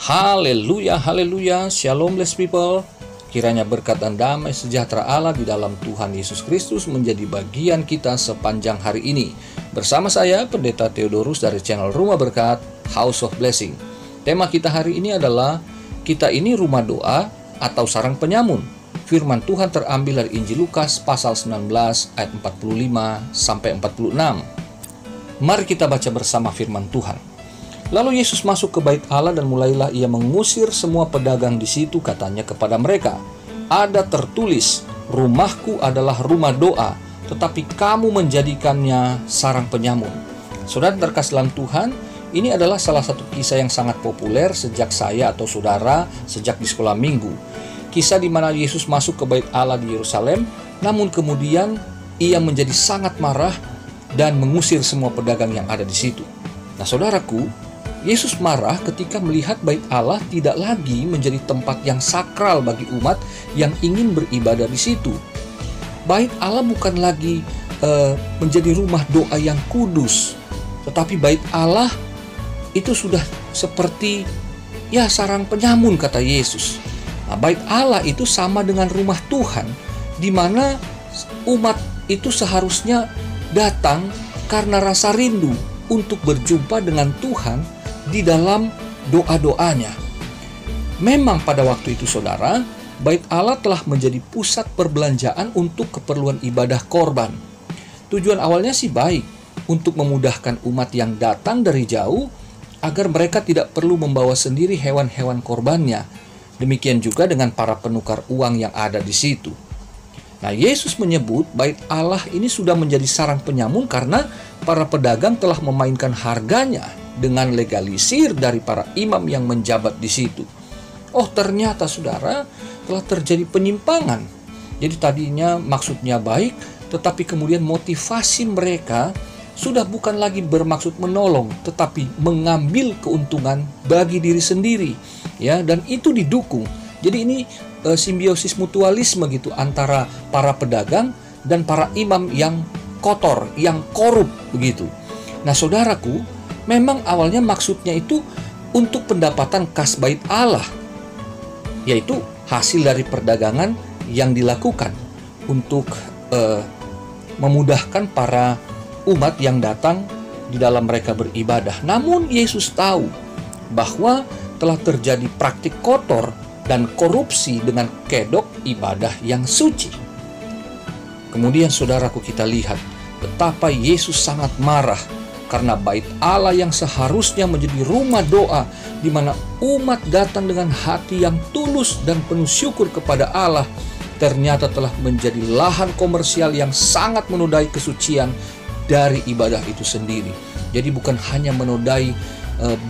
Haleluya, haleluya, shalom blessed people. Kiranya berkat dan damai sejahtera Allah di dalam Tuhan Yesus Kristus menjadi bagian kita sepanjang hari ini. Bersama saya, Pendeta Theodorus dari channel Rumah Berkat, House of Blessing. Tema kita hari ini adalah, kita ini rumah doa atau sarang penyamun. Firman Tuhan terambil dari Injil Lukas pasal 19 ayat 45 sampai 46. Mari kita baca bersama firman Tuhan. Lalu Yesus masuk ke bait Allah dan mulailah ia mengusir semua pedagang di situ. Katanya kepada mereka, ada tertulis, rumahku adalah rumah doa, tetapi kamu menjadikannya sarang penyamun. Saudara terkasih dalam Tuhan, ini adalah salah satu kisah yang sangat populer sejak saya atau saudara sejak di sekolah minggu. Kisah di mana Yesus masuk ke bait Allah di Yerusalem, namun kemudian ia menjadi sangat marah dan mengusir semua pedagang yang ada di situ. Nah, saudaraku, Yesus marah ketika melihat bait Allah tidak lagi menjadi tempat yang sakral bagi umat yang ingin beribadah di situ. Bait Allah bukan lagi menjadi rumah doa yang kudus, tetapi bait Allah itu sudah seperti sarang penyamun, kata Yesus. Nah, bait Allah itu sama dengan rumah Tuhan, di mana umat itu seharusnya datang karena rasa rindu untuk berjumpa dengan Tuhan di dalam doa-doanya. Memang pada waktu itu saudara, bait Allah telah menjadi pusat perbelanjaan untuk keperluan ibadah korban. Tujuan awalnya sih baik, untuk memudahkan umat yang datang dari jauh agar mereka tidak perlu membawa sendiri hewan-hewan korbannya. Demikian juga dengan para penukar uang yang ada di situ. Nah, Yesus menyebut bait Allah ini sudah menjadi sarang penyamun karena para pedagang telah memainkan harganya dengan legalisir dari para imam yang menjabat di situ. Oh, ternyata saudara, telah terjadi penyimpangan. Jadi tadinya maksudnya baik, tetapi kemudian motivasi mereka sudah bukan lagi bermaksud menolong, tetapi mengambil keuntungan bagi diri sendiri, ya, dan itu didukung. Jadi ini simbiosis mutualisme gitu antara para pedagang dan para imam yang kotor, yang korup begitu. Nah, saudaraku, memang awalnya maksudnya itu untuk pendapatan kas bait Allah, yaitu hasil dari perdagangan yang dilakukan untuk memudahkan para umat yang datang di dalam mereka beribadah. Namun Yesus tahu bahwa telah terjadi praktik kotor dan korupsi dengan kedok ibadah yang suci. Kemudian saudaraku, kita lihat betapa Yesus sangat marah karena bait Allah yang seharusnya menjadi rumah doa di mana umat datang dengan hati yang tulus dan penuh syukur kepada Allah, ternyata telah menjadi lahan komersial yang sangat menodai kesucian dari ibadah itu sendiri. Jadi bukan hanya menodai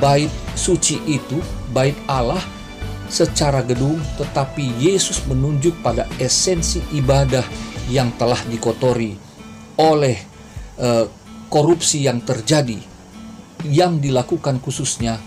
bait suci itu, bait Allah secara gedung, tetapi Yesus menunjuk pada esensi ibadah yang telah dikotori oleh korupsi yang terjadi, yang dilakukan khususnya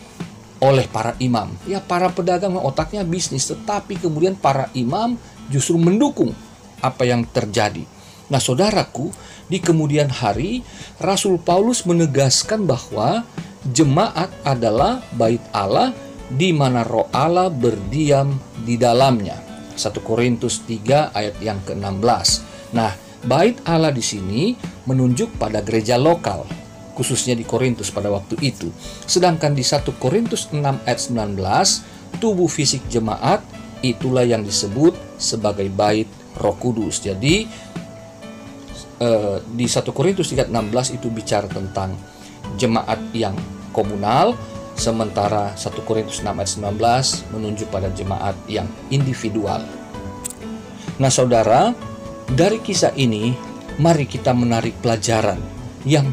oleh para imam. Ya, para pedagang otaknya bisnis, tetapi kemudian para imam justru mendukung apa yang terjadi. Nah, saudaraku, di kemudian hari Rasul Paulus menegaskan bahwa jemaat adalah bait Allah di mana Roh Allah berdiam di dalamnya. 1 Korintus 3 ayat yang ke-16. Nah, bait Allah di sini menunjuk pada gereja lokal, khususnya di Korintus pada waktu itu. Sedangkan di 1 Korintus 6 ayat 19, tubuh fisik jemaat itulah yang disebut sebagai bait Roh Kudus. Jadi di 1 Korintus 3:16 itu bicara tentang jemaat yang komunal, sementara 1 Korintus 6 ayat 19 menunjuk pada jemaat yang individual. Nah, saudara, dari kisah ini mari kita menarik pelajaran yang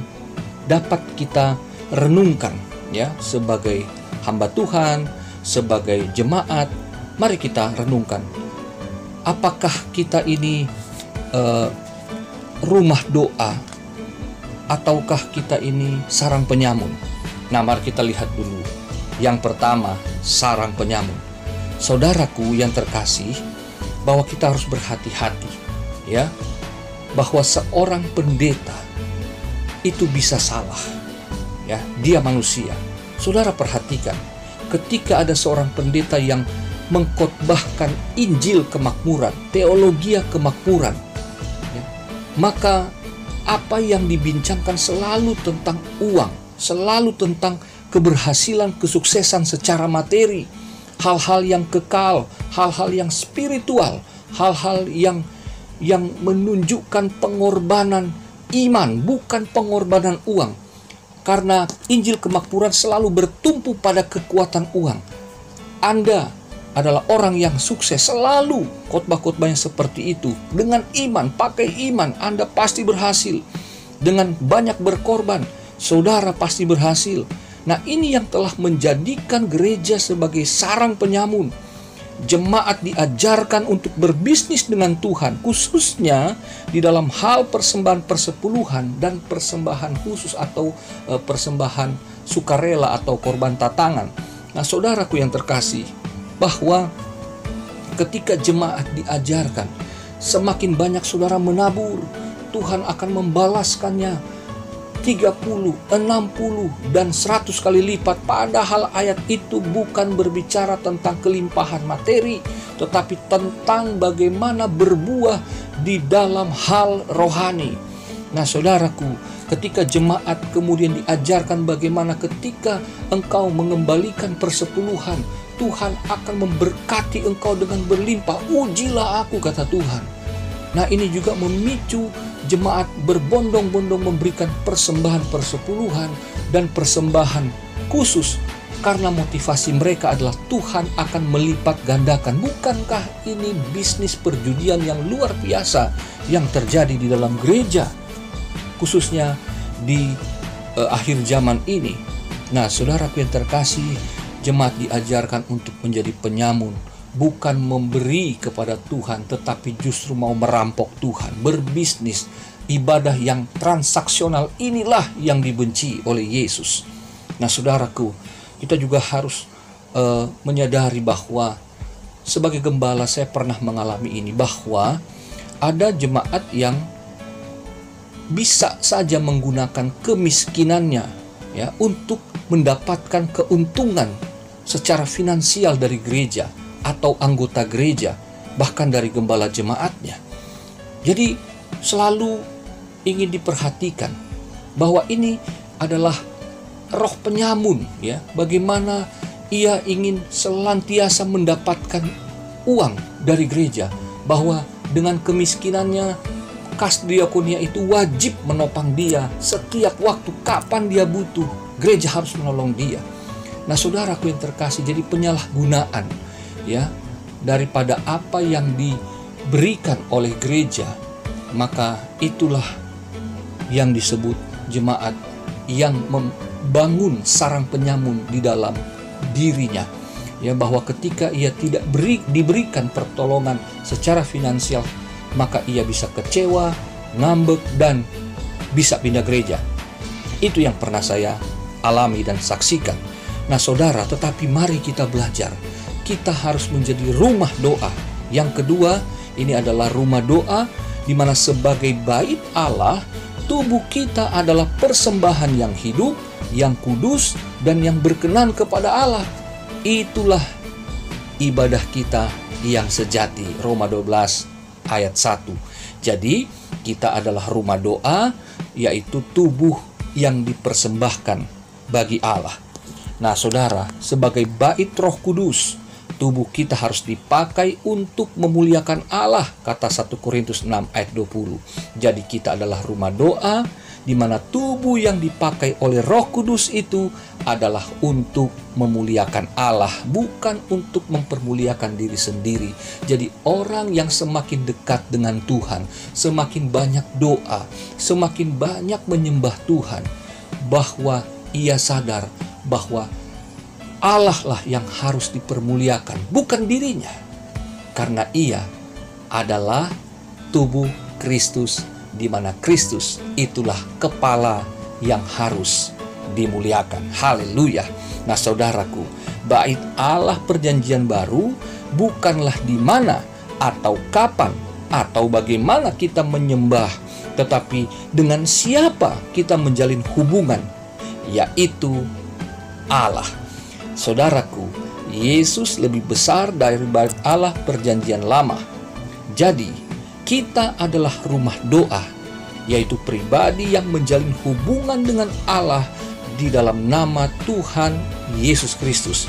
dapat kita renungkan, ya, sebagai hamba Tuhan, sebagai jemaat. Mari kita renungkan, apakah kita ini rumah doa ataukah kita ini sarang penyamun? Nah, mari kita lihat dulu. Yang pertama, sarang penyamun. Saudaraku yang terkasih, bahwa kita harus berhati-hati, ya, bahwa seorang pendeta itu bisa salah, ya, dia manusia. Saudara perhatikan, ketika ada seorang pendeta yang mengkhotbahkan Injil kemakmuran, teologia kemakmuran, ya, maka apa yang dibincangkan selalu tentang uang, selalu tentang keberhasilan, kesuksesan secara materi, hal-hal yang kekal, hal-hal yang spiritual, hal-hal yang menunjukkan pengorbanan iman, bukan pengorbanan uang. Karena Injil kemakmuran selalu bertumpu pada kekuatan uang. Anda adalah orang yang sukses, selalu khotbah-khotbah yang seperti itu. Dengan iman, pakai iman, Anda pasti berhasil. Dengan banyak berkorban, saudara pasti berhasil. Nah, ini yang telah menjadikan gereja sebagai sarang penyamun. Jemaat diajarkan untuk berbisnis dengan Tuhan, khususnya di dalam hal persembahan persepuluhan dan persembahan khusus atau persembahan sukarela atau korban tatangan. Nah, saudaraku yang terkasih, bahwa ketika jemaat diajarkan, semakin banyak saudara menabur, Tuhan akan membalaskannya 30, 60, dan 100 kali lipat. Padahal ayat itu bukan berbicara tentang kelimpahan materi, tetapi tentang bagaimana berbuah di dalam hal rohani. Nah, saudaraku, ketika jemaat kemudian diajarkan bagaimana ketika engkau mengembalikan persepuluhan, Tuhan akan memberkati engkau dengan berlimpah. Ujilah aku, kata Tuhan. Nah, ini juga memicu jemaat berbondong-bondong memberikan persembahan persepuluhan dan persembahan khusus, karena motivasi mereka adalah Tuhan akan melipat gandakan. Bukankah ini bisnis perjudian yang luar biasa yang terjadi di dalam gereja, khususnya di akhir zaman ini? Nah, saudaraku yang terkasih, jemaat diajarkan untuk menjadi penyamun, bukan memberi kepada Tuhan, tetapi justru mau merampok Tuhan, berbisnis. Ibadah yang transaksional inilah yang dibenci oleh Yesus. Nah, saudaraku, kita juga harus menyadari bahwa sebagai gembala saya pernah mengalami ini, bahwa ada jemaat yang bisa saja menggunakan kemiskinannya ya untuk mendapatkan keuntungan secara finansial dari gereja atau anggota gereja, bahkan dari gembala jemaatnya. Jadi selalu ingin diperhatikan bahwa ini adalah roh penyamun, ya. Bagaimana ia ingin selantiasa mendapatkan uang dari gereja, bahwa dengan kemiskinannya kas diakonia itu wajib menopang dia setiap waktu, kapan dia butuh, gereja harus menolong dia. Nah, saudaraku yang terkasih, jadi penyalahgunaan ya daripada apa yang diberikan oleh gereja, maka itulah yang disebut jemaat yang membangun sarang penyamun di dalam dirinya, ya, bahwa ketika ia tidak diberikan pertolongan secara finansial, maka ia bisa kecewa, ngambek, dan bisa pindah gereja. Itu yang pernah saya alami dan saksikan. Nah, saudara, tetapi mari kita belajar. Kita harus menjadi rumah doa. Yang kedua, ini adalah rumah doa di mana sebagai bait Allah, tubuh kita adalah persembahan yang hidup, yang kudus, dan yang berkenan kepada Allah. Itulah ibadah kita yang sejati. Roma 12 ayat 1. Jadi, kita adalah rumah doa, yaitu tubuh yang dipersembahkan bagi Allah. Nah, saudara, sebagai bait Roh Kudus, tubuh kita harus dipakai untuk memuliakan Allah, kata 1 Korintus 6 ayat 20. Jadi kita adalah rumah doa, di mana tubuh yang dipakai oleh Roh Kudus itu adalah untuk memuliakan Allah, bukan untuk mempermuliakan diri sendiri. Jadi orang yang semakin dekat dengan Tuhan, semakin banyak doa, semakin banyak menyembah Tuhan, bahwa ia sadar bahwa Allah lah yang harus dipermuliakan, bukan dirinya. Karena ia adalah tubuh Kristus, di mana Kristus itulah kepala yang harus dimuliakan. Haleluya. Nah, saudaraku, bait Allah perjanjian baru bukanlah di mana atau kapan atau bagaimana kita menyembah, tetapi dengan siapa kita menjalin hubungan, yaitu Allah. Saudaraku, Yesus lebih besar dari Allah perjanjian lama. Jadi, kita adalah rumah doa, yaitu pribadi yang menjalin hubungan dengan Allah di dalam nama Tuhan Yesus Kristus.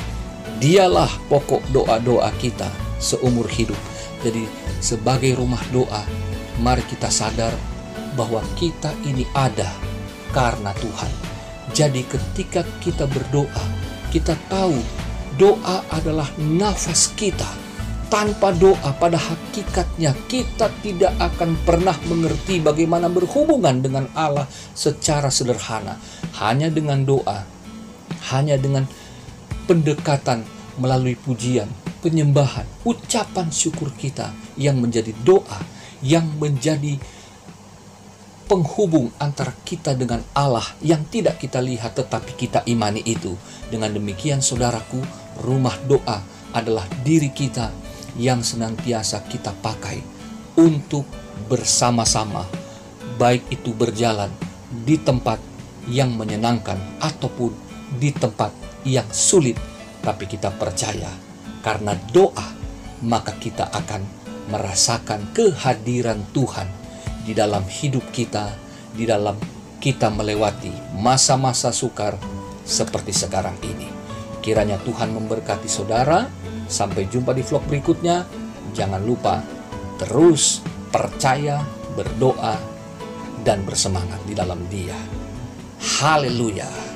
Dialah pokok doa-doa kita seumur hidup. Jadi, sebagai rumah doa, mari kita sadar bahwa kita ini ada karena Tuhan. Jadi ketika kita berdoa, kita tahu doa adalah nafas kita. Tanpa doa, pada hakikatnya kita tidak akan pernah mengerti bagaimana berhubungan dengan Allah secara sederhana. Hanya dengan doa, hanya dengan pendekatan melalui pujian, penyembahan, ucapan syukur kita yang menjadi doa, yang menjadi penghubung antara kita dengan Allah yang tidak kita lihat tetapi kita imani itu. Dengan demikian saudaraku, rumah doa adalah diri kita yang senantiasa kita pakai untuk bersama-sama, baik itu berjalan di tempat yang menyenangkan ataupun di tempat yang sulit. Tapi kita percaya karena doa, maka kita akan merasakan kehadiran Tuhan di dalam hidup kita, di dalam kita melewati masa-masa sukar seperti sekarang ini. Kiranya Tuhan memberkati saudara. Sampai jumpa di vlog berikutnya. Jangan lupa terus percaya, berdoa, dan bersemangat di dalam Dia. Haleluya.